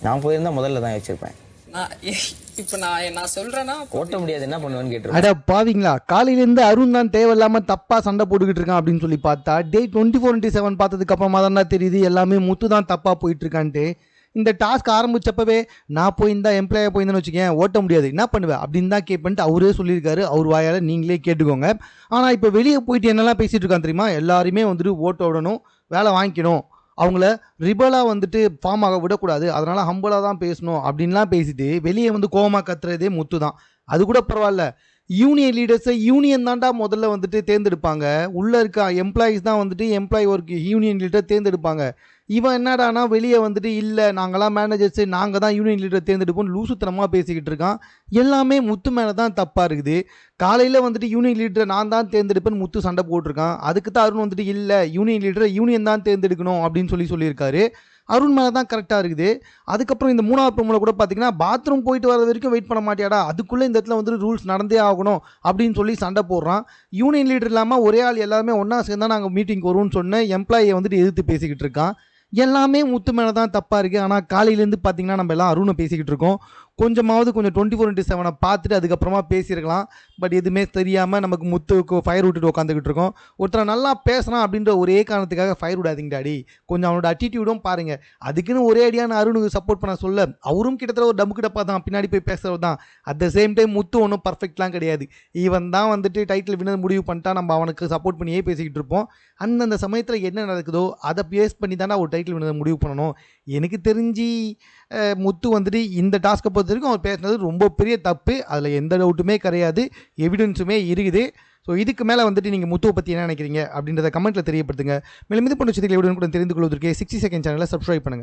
நான் போயிருந்தா முதல்ல தான் வச்சிருப்பேன். இப்போ நான் சொல்றேன்னா ஓட்ட முடியாது, என்ன பண்ணுவேன்னு கேட்டு. அட பாவீங்களா, காலையிலேருந்து அருண் தான் தேவையில்லாம தப்பா சண்டை போட்டுக்கிட்டு இருக்கான் அப்படின்னு சொல்லி பார்த்தா டே 24/7 பார்த்ததுக்கு அப்புறமா தான் தெரியுது எல்லாமே முத்து தான் தப்பா போயிட்டு இருக்கான்ட்டு. இந்த டாஸ்க் ஆரம்பிச்சப்பவே நான் போயிருந்தா எம்ப்ளாயாக போயிருந்தேன்னு வச்சுக்கேன் ஓட்ட முடியாது என்ன பண்ணுவேன் அப்படின்னு தான் கேட்பேன்ட்டு அவரே சொல்லியிருக்காரு. அவர் வாயால் நீங்களே கேட்டுக்கோங்க. ஆனால் இப்போ வெளியே போயிட்டு என்னெல்லாம் பேசிகிட்டு இருக்கான் தெரியுமா, எல்லாருமே வந்துட்டு ஓட்ட விடணும், வேலை வாங்கிக்கணும், அவங்கள ரிபலாக வந்துட்டு ஃபார்ம் ஆக விடக்கூடாது, அதனால் ஹம்பலாக தான் பேசணும் அப்படின்லாம் பேசிட்டு வெளியே வந்து கோவமாக கத்துறதே முத்து தான். அது கூட பரவாயில்ல, யூனியன் லீடர்ஸை யூனியன் தாண்டா முதல்ல வந்துட்டு தேர்ந்தெடுப்பாங்க, உள்ளே இருக்க எம்ப்ளாயீஸ் தான் வந்துட்டு எம்ப்ளாயி ஒர்க் யூனியன் லீடர் தேர்ந்தெடுப்பாங்க. இவன் என்னடானா வெளியே வந்துட்டு இல்லை நாங்களாம் மேனேஜர்ஸு நாங்கள் தான் யூனியன் லீடர் தேர்ந்தெடுப்போம்னு லூசுத்தனமாக பேசிக்கிட்டு இருக்கான். எல்லாமே முத்து மேலே தான் தப்பாக இருக்குது. காலையில் வந்துட்டு யூனியன் லீடரை நான் தான் தேர்ந்தெடுப்பேன்னு முத்து சண்டை போட்டிருக்கான். அதுக்கு தான் அருண் வந்துட்டு இல்லை யூனியன் லீடரை யூனியன் தான் தேர்ந்தெடுக்கணும் அப்படின்னு சொல்லியிருக்காரு. அருண் மேலே தான் கரெக்டாக இருக்குது. அதுக்கப்புறம் இந்த 3வது ப்ரோமோல கூட பார்த்தீங்கன்னா பாத்ரூம் போயிட்டு வர வரைக்கும் வெயிட் பண்ண மாட்டியாடா, அதுக்குள்ளே இந்த இடத்துல வந்துட்டு ரூல்ஸ் நடந்தே ஆகணும் அப்படின்னு சொல்லி சண்டை போடுறான். யூனியன் லீடர் இல்லாமல் ஒரே ஆள் எல்லாருமே ஒன்றா சேர்ந்தா நாங்கள் மீட்டிங் வருவோம்னு சொன்ன எம்ப்ளாயியை வந்துட்டு எதிர்த்து பேசிக்கிட்டு இருக்கான். எல்லாமே முத்து மேலே தான் தப்பாக இருக்குது. ஆனால் காலையிலேருந்து பார்த்தீங்கன்னா நம்ம எல்லாம் அருணை பேசிக்கிட்டு இருக்கோம். கொஞ்சம் 24/7 பார்த்துட்டு அதுக்கப்புறமா பேசியிருக்கலாம். பட் எதுவுமே தெரியாமல் நமக்கு முத்துக்கு ஃபயர் விட்டுட்டு உட்காந்துக்கிட்டு இருக்கோம். ஒருத்தரை நல்லா பேசுகிறான் அப்படின்ற ஒரே காரணத்துக்காக ஃபயர் விடாதீங்க டாடி, கொஞ்சம் அவனோட அட்டிடியூடும் பாருங்கள். அதுக்குன்னு ஒரே அடியான அருணுக்கு சப்போர்ட் பண்ண சொல்ல அவரும் கிட்டத்தட்ட ஒரு டம்முக்கிட்ட பார்த்தான், பின்னாடி போய் பேசுறது தான். அட் த சேம் டைம் முத்து ஒன்றும் பர்ஃபெக்ட்லாம் கிடையாது. இவன் தான் வந்துட்டு டைட்டில் வினர் முடிவு பண்ணிட்டா நம்ம அவனுக்கு சப்போர்ட் பண்ணியே பேசிக்கிட்டு இருப்போம். அந்தந்த சமயத்தில் என்ன நடக்குதோ அதை பேஸ் பண்ணி தானே ஒரு டைட்டில் வினர் முடிவு பண்ணணும். எனக்கு தெரிஞ்சு முத்து வந்துட்டு இந்த டாஸ்க்கை பொறுத்த வரைக்கும் அவர் பேசுனது ரொம்ப பெரிய தப்பு, அதில் எந்த டவுட்டுமே கிடையாது, எவிடன்ஸுமே இருக்குது. ஸோ இதுக்கு மேலே வந்துட்டு நீங்கள் முத்துவை பற்றி என்ன நினைக்கிறீங்க அப்படின்றத கமெண்ட்டில் தெரியப்படுத்துங்க. மேலும் இது போன்ற விஷயங்களை கூட தெரிந்து கொள்வதற்கு 60 செகண்ட் சேனலை சப்ஸ்கிரைப் பண்ணுங்கள்.